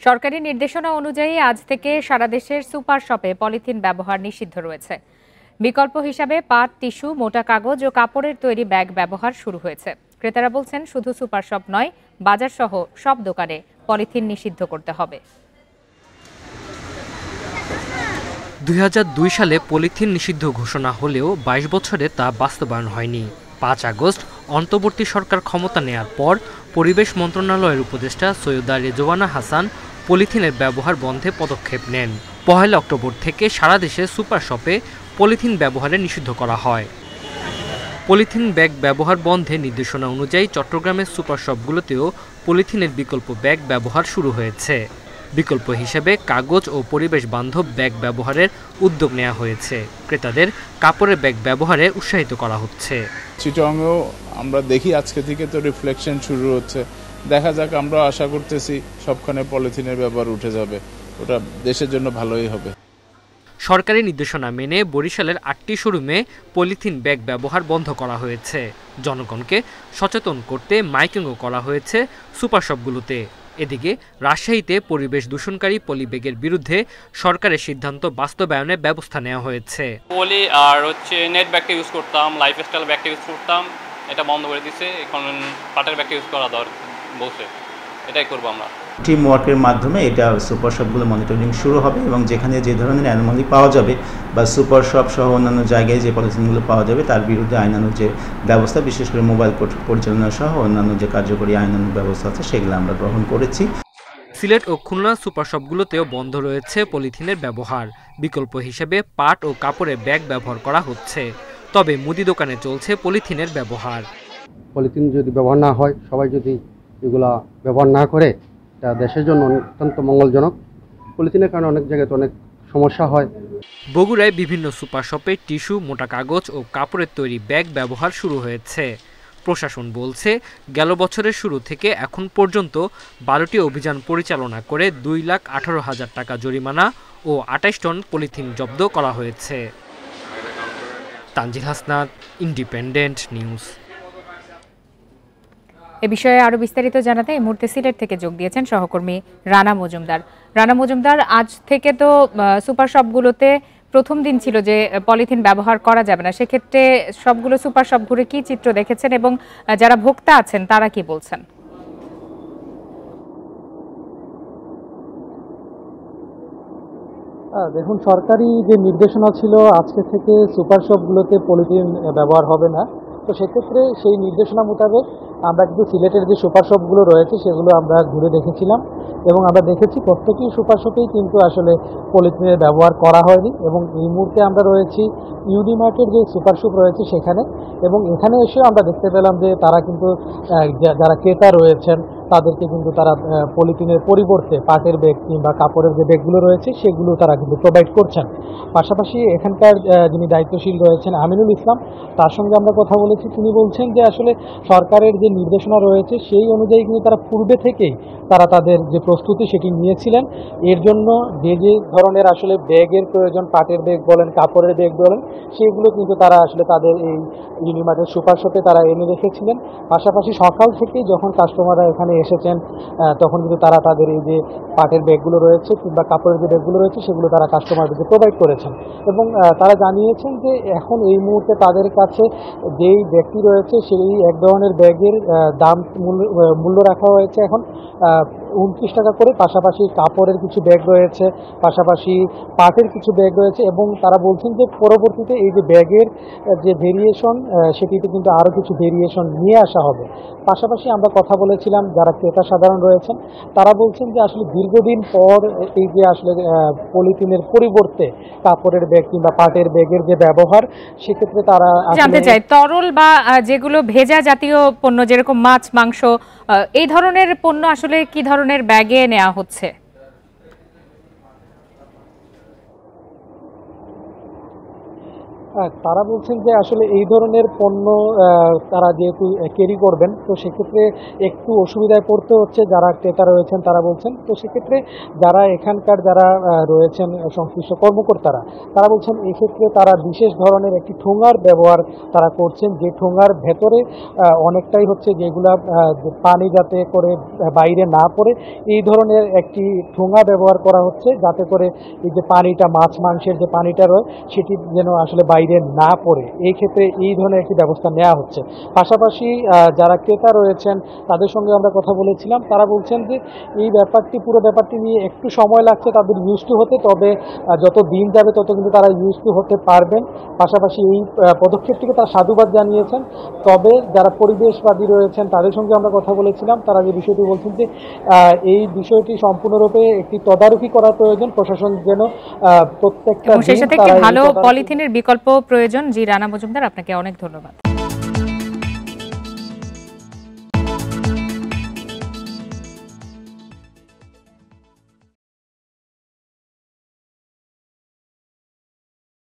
সরকারি নির্দেশনা অনুযায়ী আজ থেকে সারা দেশের সুপার শপে পলিথিন ব্যবহার নিষিদ্ধ রয়েছে। বিকল্প হিসাবে পাট, টিস্যু, মোটা কাগজ ও কাপড়ের তৈরি ব্যাগ ব্যবহার শুরু হয়েছে। ক্রেতারা বলছেন, শুধু সুপার শপ নয়, বাজার সহ সব দোকানে পলিথিন নিষিদ্ধ করতে হবে। ২০০২ সালে পলিথিন নিষিদ্ধ ঘোষণা হলেও ২২ বছরে তা বাস্তবায়ন হয়নি। ৫ আগস্ট অন্তর্বর্তী সরকার ক্ষমতা নেয়ার পর পরিবেশ মন্ত্রণালয়ের উপদেষ্টা সৈয়দা রেজওয়ানা হাসান পলিথিনের ব্যবহার বন্ধে পদক্ষেপ নেন। ১ অক্টোবর থেকে সারা দেশে সুপার শপে পলিথিন ব্যবহারে নিষিদ্ধ করা হয়। পলিথিন ব্যাগ ব্যবহার বন্ধে নির্দেশনা অনুযায়ী চট্টগ্রামের সুপার শপগুলোতেও পলিথিনের বিকল্প ব্যাগ ব্যবহার শুরু হয়েছে। বিকল্প হিসেবে কাগজ ও পরিবেশ বান্ধব ব্যাগ ব্যবহারের উদ্যোগ নেওয়া হয়েছে। ক্রেতাদের কাপড়ের ব্যাগ ব্যবহারে উৎসাহিত করা হচ্ছে। চিটাগংয়েও আমরা দেখি আজকে থেকে তো রিফ্লেকশন শুরু হচ্ছে। দেখা যাক, আমরা আশা করতেছি সবখানে পলিথিনের ব্যবহার উঠে যাবে। ওটা দেশের জন্য ভালোই হবে। সরকারি নির্দেশনা মেনে বরিশালের ৮টি শোরুমে পলিথিন ব্যাগ ব্যবহার বন্ধ করা হয়েছে। জনগণকে সচেতন করতে মাইকিংও করা হয়েছে সুপার শপগুলোতে। এদিকে রাজশাহীতে পরিবেশ দূষণকারী পলি ব্যাগের বিরুদ্ধে সরকারের সিদ্ধান্ত বাস্তবায়নে ব্যবস্থা নেওয়া হয়েছে। পলি আর নেট ব্যাগটা ইউজ করতাম, লাইফস্টাইল ব্যাগটা ইউজ করতাম, এটা বন্ধ করে দিচ্ছে। এখন পাটের ব্যাগটা ইউজ করা দরকার বলছে, এটাই করবো আমরা। টিম ওয়ার্কের মাধ্যমে এটা সুপার শপগুলো মনিটরিং শুরু হবে এবং যেখানে যে ধরনের অ্যানোমালি পাওয়া যাবে বা সুপার শপ সহ অন্যান্য জায়গায় যে পলিথিনগুলো পাওয়া যাবে তার বিরুদ্ধে আইনানুগ যে ব্যবস্থা, বিশেষ করে মোবাইল পরিচালনা সহ অন্যান্য যে কার্যকরী আইনানুগ ব্যবস্থা আছে সেগুলো আমরা গ্রহণ করেছি। সিলেট ও খুলনা সুপার শপগুলোতেও বন্ধ রয়েছে পলিথিনের ব্যবহার। বিকল্প হিসেবে পাট ও কাপড়ের ব্যাগ ব্যবহার করা হচ্ছে। তবে মুদি দোকানে চলছে পলিথিনের ব্যবহার। পলিথিন যদি ব্যবহার না হয়, সবাই যদি এগুলা ব্যবহার না করে, এটা দেশের জন্য অত্যন্ত মঙ্গলজনক। পলিথিনের কারণে অনেক জায়গায় অনেক সমস্যা হয়। বগুড়ায় বিভিন্ন সুপার শপে টিস্যু, মোটা কাগজ ও কাপড়ের তৈরি ব্যাগ ব্যবহার শুরু হয়েছে। প্রশাসন বলছে, গেল বছরের শুরু থেকে এখন পর্যন্ত ১২টি অভিযান পরিচালনা করে ২,১৮,০০০ টাকা জরিমানা ও ২৮ টন পলিথিন জব্দ করা হয়েছে। Tanjil Hasnat, Independent News. এ বিষয়ে আরো বিস্তারিত জানাতে এই মুহূর্তে সিলেট থেকে যোগ দিয়েছেন সহকর্মী রানা মজুমদার। রানা মজুমদার, আজ থেকে তো সুপার শপগুলোতে প্রথম দিন ছিল যে পলিথিন ব্যবহার করা যাবে না, সেক্ষেত্রে সবগুলো সুপার শপ ঘুরে কি চিত্র দেখেছেন এবং যারা ভোক্তা আছেন তারা কি বলছেন? দেখুন, সরকারি যে নির্দেশনা ছিল আজকে থেকে সুপার শপগুলোতে পলিথিন ব্যবহার হবে না, তো সেক্ষেত্রে সেই নির্দেশনা মোতাবেক আমরা কিন্তু সিলেটের যে সুপার শপগুলো রয়েছে সেগুলো আমরা ঘুরে দেখেছিলাম এবং আমরা দেখেছি প্রত্যেকটি সুপার শপেই কিন্তু আসলে পলিথিনের ব্যবহার করা হয়নি। এবং এই মুহূর্তে আমরা রয়েছি ইউনিমার্টের যে সুপার শপ রয়েছে সেখানে, এবং এখানে এসে আমরা দেখতে পেলাম যে তারা কিন্তু যারা ক্রেতা রয়েছেন তাদেরকে কিন্তু তারা পলিথিনের পরিবর্তে পাটের ব্যাগ কিংবা কাপড়ের যে ব্যাগগুলো রয়েছে সেগুলো তারা কিন্তু প্রোভাইড করছেন। পাশাপাশি এখানকার যিনি দায়িত্বশীল রয়েছেন আমিনুল ইসলাম, তার সঙ্গে আমরা কথা বলেছি। তিনি বলছেন যে আসলে সরকারের যে নির্দেশনা রয়েছে সেই অনুযায়ী কিন্তু তারা পূর্বে থেকেই তাদের যে প্রস্তুতি সেটি নিয়েছিলেন। এর জন্য যে যে ধরনের আসলে ব্যাগের প্রয়োজন, পাটের ব্যাগ বলেন, কাপড়ের ব্যাগ বলেন, সেগুলো কিন্তু তারা আসলে তাদের এই ইউনিমার্টের সুপার শপে তারা এনে রেখেছিলেন। পাশাপাশি সকাল থেকেই যখন কাস্টমাররা এখানে এসেছেন তখন কিন্তু তারা তাদের এই যে পাটের ব্যাগগুলো রয়েছে কিংবা কাপড়ের যে ব্যাগগুলো রয়েছে সেগুলো তারা কাস্টমারদেরকে প্রোভাইড করেছেন। এবং তারা জানিয়েছেন যে এখন এই মুহূর্তে তাদের কাছে যেই ব্যাগটি রয়েছে সেই এক ধরনের ব্যাগের দাম মূল্য রাখা হয়েছে এখন 29 টাকা করে। পাশাপাশি কাপড়ের কিছু ব্যাগ রয়েছে, পাশাপাশি পাটের কিছু ব্যাগ রয়েছে, এবং তারা বলছেন যে পরবর্তীতে এই যে ব্যাগের যে ভেরিয়েশন সেটিতে কিন্তু আরও কিছু ভেরিয়েশন নিয়ে আসা হবে। পাশাপাশি আমরা কথা বলেছিলাম যারা ক্রেতা সাধারণ রয়েছেন, তারা বলছেন যে আসলে দীর্ঘদিন পর এই যে আসলে পলিথিনের পরিবর্তে কাপড়ের ব্যাগ কিংবা পাটের ব্যাগের যে ব্যবহার, সেক্ষেত্রে তারা জানতে চাই তরল বা যেগুলো ভেজা জাতীয় পণ্য যেরকম মাছ, মাংস, এই ধরনের পণ্য আসলে কি ধরনের ব্যাগে নেওয়া হচ্ছে? তারা বলছেন যে আসলে এই ধরনের পণ্য তারা যেহেতু ক্যারি করবেন, তো সেক্ষেত্রে একটু অসুবিধায় পড়তে হচ্ছে যারা ক্রেতা রয়েছেন তারা বলছেন। তো সেক্ষেত্রে যারা এখানকার যারা রয়েছেন সংশ্লিষ্ট কর্মকর্তারা, তারা বলছেন এক্ষেত্রে তারা বিশেষ ধরনের একটি ঠোঙার ব্যবহার তারা করছেন, যে ঠোঙার ভেতরে অনেকটাই হচ্ছে যেগুলা পানি যাতে করে বাইরে না পড়ে এই ধরনের একটি ঠোঙা ব্যবহার করা হচ্ছে, যাতে করে এই যে পানিটা মাছ মাংসের যে পানিটা রয় সেটি যেন আসলে বাইরে না পড়ে। এই ক্ষেত্রে এই ধরনের একটি ব্যবস্থা নেওয়া হচ্ছে। পাশাপাশি যারা ক্রেতা রয়েছেন তাদের সঙ্গে আমরা কথা বলেছিলাম, তারা বলছেন যে এই পুরো ব্যাপারটি নিয়ে একটু সময় লাগছে তাদের ইউজ টু হতে, তবে যত দিন যাবে তত কিন্তু তারা ইউজ টু হতে পারবেন। পাশাপাশি এই পদক্ষেপটিকে তারা সাধুবাদ জানিয়েছেন। তবে যারা পরিবেশবাদী রয়েছেন তাদের সঙ্গে আমরা কথা বলেছিলাম, তারা যে বিষয়টি বলছেন যে এই বিষয়টি সম্পূর্ণরূপে একটি তদারকি করা প্রয়োজন, প্রশাসন যেন প্রত্যেকটা ভালো পলিথিনের বিকল্প প্রয়োজন। জি রানা মজুমদার, আপনাকে অনেক ধন্যবাদ।